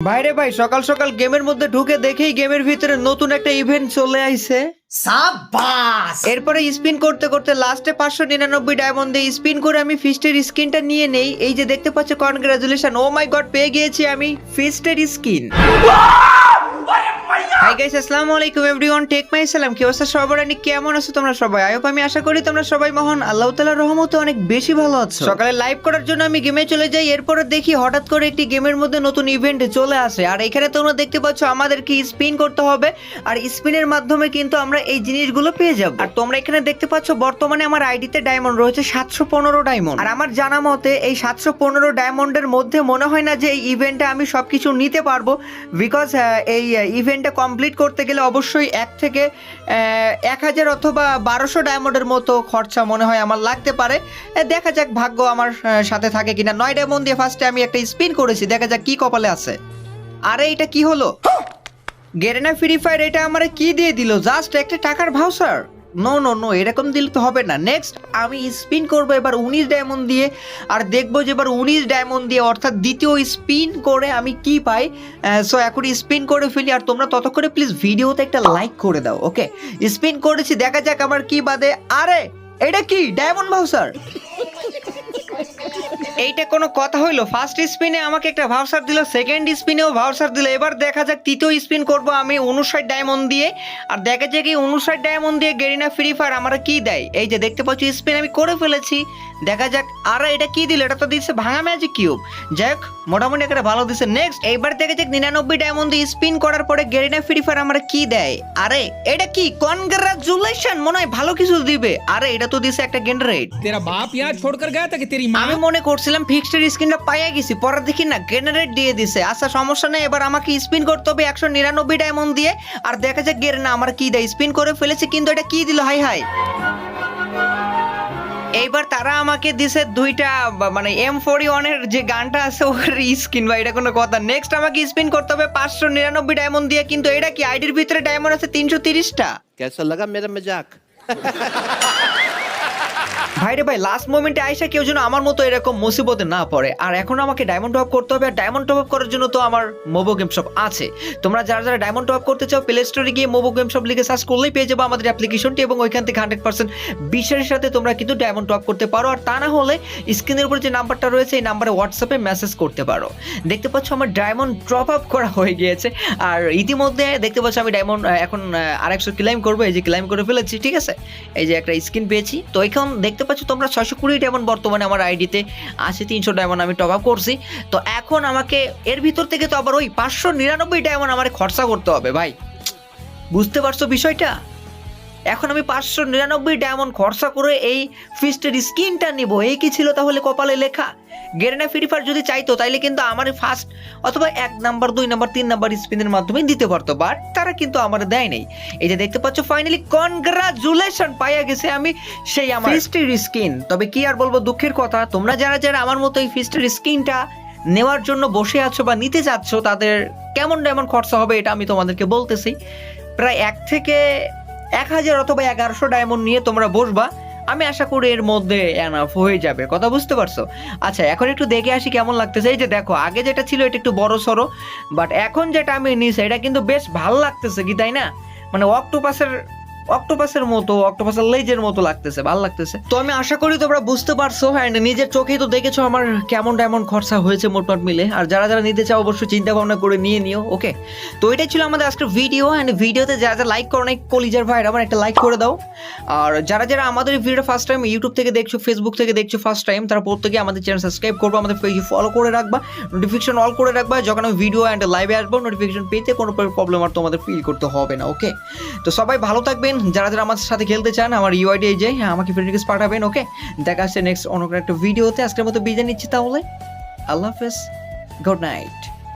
ভাইরে ভাই, সকাল সকাল গেমের মধ্যে ঢুকে দেখেই গেমের ভিতরে নতুন একটা ইভেন্ট চলে আইছে। সাবাস। এরপরে স্পিন করতে করতে লাস্টে 599 ডায়মন্ড দিয়ে স্পিন করে আমি ফিস্টের স্কিনটা নিয়ে নেই। এই যে দেখতে পাচ্ছ, কনগ্রাচুলেশন, ও মাই গড, পেয়ে গিয়েছি আমি ফিস্টের স্কিন। হাই গাইস, আসসালামু আলাইকুম এভরিওয়ান, টেক মাই সালাম। কি অবস্থা সবার? কেমন আছো তোমরা সবাই? আমি আশা করি তোমরা সবাই মহান আল্লাহ তাআলার রহমতে অনেক বেশি ভালো আছো। সকালে লাইভ করার জন্য আমি গেমে চলে যাই। এরপরে দেখি হঠাৎ করে একটি গেমের মধ্যে নতুন ইভেন্ট চলে আসে। আর এখানে তোমরা দেখতে পাচ্ছ আমাদেরকে স্পিন করতে হবে, আর স্পিনের মাধ্যমে কিন্তু আমরা এই জিনিসগুলো পেয়ে যাব। আর তোমরা এখানে দেখতে পাচ্ছ বর্তমানে আমার আইডিতে ডায়মন্ড রয়েছে 715 ডায়মন্ড। আর আমার জানা মতে এই 715 ডায়মন্ডের মধ্যে মনে হয় না যে এই ইভেন্টে আমি সবকিছু নিতে পারবো, বিকজ এই ইভেন্টটা কমপ্লিট করতে গেলে অবশ্যই 1 থেকে 1000 অথবা 1200 ডায়মন্ডের মতো খরচা মনে হয় আমার লাগতে পারে। দেখা যাক ভাগ্য আমার সাথে থাকে কিনা। 9 ডায়মন্ড দিয়ে ফার্স্টে আমি একটা স্পিন করেছি, দেখা যাক কি কপালে আছে। আরে এটা কি হলো? গেরেনা ফ্রি ফায়ার এটা আমারে কি দিয়ে দিল? জাস্ট একটা টাকার ভাউচার? নো নো নো, এরকম দিলে তো হবে না। নেক্সট আমি স্পিন করবো এবার 19 ডায়মন্ড দিয়ে, আর দেখবো যে এবার 19 ডায়মন্ড দিয়ে অর্থাৎ দ্বিতীয় স্পিন করে আমি কি পাই। সো এখন স্পিন করে ফেলি, আর তোমরা ততক্ষণে প্লিজ ভিডিওতে একটা লাইক করে দাও। ওকে, স্পিন করেছি, দেখা যাক আমার কি বাদে। আরে এটা কি ডায়মন্ড ভাউচার? এইটা কোনো কথা হইলো? ফার্স্ট স্পিনে আমাকে একটা ভাউচার দিল, সেকেন্ড স্পিনেও ভাউচার দিল। এবার দেখা যাক তৃতীয় স্পিন করব আমি 59 ডায়মন্ড দিয়ে, আর দেখা যাক এই 59 ডায়মন্ড দিয়ে গেরিনা ফ্রি ফায়ার আমরা কি দেয়। এই যে দেখতে পাচ্ছি স্পিন আমি করে ফেলেছি, দেখা যাক। আর এটা কি দিল? এটা তো দিচ্ছে ভাঙা ম্যাজিক কিউব। যাক, মোটামুটি একটা ভালো দিচ্ছে। নেক্সট এইবার দেখা যাক 99 ডায়মন্ড দিয়ে স্পিন করার পরে গেরিনা ফ্রি ফায়ার আমরা কি দেয়। আরে এটা কি? কনগ্রাচুলেশন, মনে হয় ভালো কিছু দিবে। আরে এটা তো দিচ্ছে একটা গ্রেনেড। तेरा बाप यहाँ छोड़कर गया था कि तेरी माँ? আমি মনে করছিলাম ফিক্সড স্ক্রিনটা পাইয়া গেছি, পরে দেখি না গ্রেনেড দিয়ে দিছে। আচ্ছা সমস্যা নেই, এবার আমাকে স্পিন করতে হবে 199 ডায়মন্ড দিয়ে, আর দেখা যাক গেরেনা আমার কি দেয়। স্পিন করে ফেলেছি, কিন্তু এটা কি দিল? High high. এইবার তারা আমাকে দিছে দুইটা, মানে M41 এর যে গানটা আছে ওর স্কিন। বা এটা কোনো কথা? নেক্সট আমাকে স্পিন করতে হবে 599 ডায়মন্ড দিয়ে, কিন্তু এটা কি? আইডির ভিতরে ডায়মন্ড আছে 330টা। कैसा लगा मेरा मजाक? ভাইরে ভাই, লাস্ট মোমেন্টে আইসা কেউ যেন আমার মতো এরকম মুসিবতে না পড়ে। আর এখন আমাকে ডায়মন্ড টপ করতে হবে, আর ডায়মন্ড টপ করার জন্য তো আমার মোবো গেম শপ আছে। তোমরা যারা যারা ডায়মন্ড টপ করতে চাও, প্লে স্টোরে গিয়ে মোবো গেম শপ লিখে সার্চ করলেই পেয়ে যাবো আমাদের অ্যাপ্লিকেশনটি, এবং ওইখান থেকে 100% বিশ্বাসের সাথে তোমরা কিন্তু ডায়মন্ড টপ করতে পারো। আর তা না হলে স্ক্রিনের উপরে যে নাম্বারটা রয়েছে এই নাম্বারে হোয়াটসঅ্যাপে মেসেজ করতে পারো। দেখতে পাচ্ছ আমার ডায়মন্ড টপ আপ করা হয়ে গিয়েছে, আর ইতিমধ্যে দেখতে পাচ্ছ আমি ডায়মন্ড এখন 100 ক্লাইম করবো। এই যে ক্লাইম করে ফেলেছি, ঠিক আছে। এই যে একটা স্কিন পেয়েছি। তো এখন দেখতে পাচ্ছ তোমরা 620 ডায়মন্ড বর্তমানে আমার আইডিতে আছে, 300 ডায়মন্ড আমি টপ আপ করছি। তো এখন আমাকে এর ভিতর থেকে তো আবার ওই 599 ডায়মন্ড আমার খরচা করতে হবে। ভাই বুঝতে পারছো বিষয়টা? এখন আমি 599 ডায়মন্ড খরচা করে এই ফিস্টের স্কিনটা নিব। এই কি ছিল তাহলে কপালে লেখা? গেরেনা ফ্রি ফায়ার যদি চাইতো তাইলে কিন্তু আমার ফার্স্ট অথবা 1 নাম্বার 2 নাম্বার 3 নাম্বার স্পিনের মাধ্যমে দিতে পারতো, বাট তারা কিন্তু আমার দেয় নাই। এই যে দেখতে পাচ্ছ ফাইনালি কনগ্রাচুলেশন পাইয়া গেছে আমি সেই আমার ফিস্টের স্কিন। তবে কি আর বলবো, দুঃখের কথা, তোমরা যারা যারা আমার মতো এই ফিস্টের স্কিনটা নেওয়ার জন্য বসে আছো বা নিতে চাচ্ছ, তাদের কেমন ডায়মন্ড খরচা হবে এটা আমি তোমাদেরকে বলতেছি। প্রায় 1 থেকে 1000 অথবা 1100 ডায়মন্ড নিয়ে তোমরা বসবা। আমি আশা করি এর মধ্যে এনাফ হয়ে যাবে। কথা বুঝতে পারছো? আচ্ছা এখন একটু দেখে আসি কেমন লাগতেছে। এই যে দেখো, আগে যেটা ছিল এটা একটু বড় সড়ো, বাট এখন যেটা আমি নিছি এটা কিন্তু বেশ ভালো লাগতেছে, কি তাই না? মানে অক্টোপাসের মতো, অক্টোপাসের লেজের মতো লাগতেছে, ভালো লাগতেছে। তো আমি আশা করি তোমরা বুঝতে পারছো, অ্যান্ড নিজের চোখেই তো দেখেছো আমার কেমন ডায়মন্ড খরচা হয়েছে মোটমাট মিলে। আর যারা যারা নিতে চাও অবশ্যই চিন্তা ভাবনা করে নিয়ে নিও। ওকে, তো এটাই ছিল আমাদের আজকের ভিডিও। অ্যান্ড ভিডিওতে যারা যারা লাইক করো নাই, কলিজার ভাই আমার একটা লাইক করে দাও। আর যারা যারা আমাদের এই ভিডিওটা ফার্স্ট টাইম ইউটিউব থেকে দেখছো, ফেসবুক থেকে দেখছো ফার্স্ট টাইম, তারা প্রত্যেকে আমাদের চ্যানেল সাবস্ক্রাইব করবো, আমাদের পেজ ফলো করে রাখবা, নোটিফিকেশন অল করে রাখবা। যখন আমি ভিডিও অ্যান্ড লাইভে আসবো নোটিফিকেশন পেতে কোনো প্রবলেম আর তোমাদের ফিল করতে হবে না। ওকে, তো সবাই ভালো থাকবেন। যারা যারা আমার সাথে খেলতে চান, আমার ইউআইডি এই যে, আমাকে ফ্রেন্ড রিকোয়েস্ট পাঠাবেন। ওকে, দেখা আসছে নেক্সট অন্য একটা ভিডিওতে। আজকের মতো বিদায় নিচ্ছি তাহলে। আল্লাহ হাফেজ, গুড নাইট।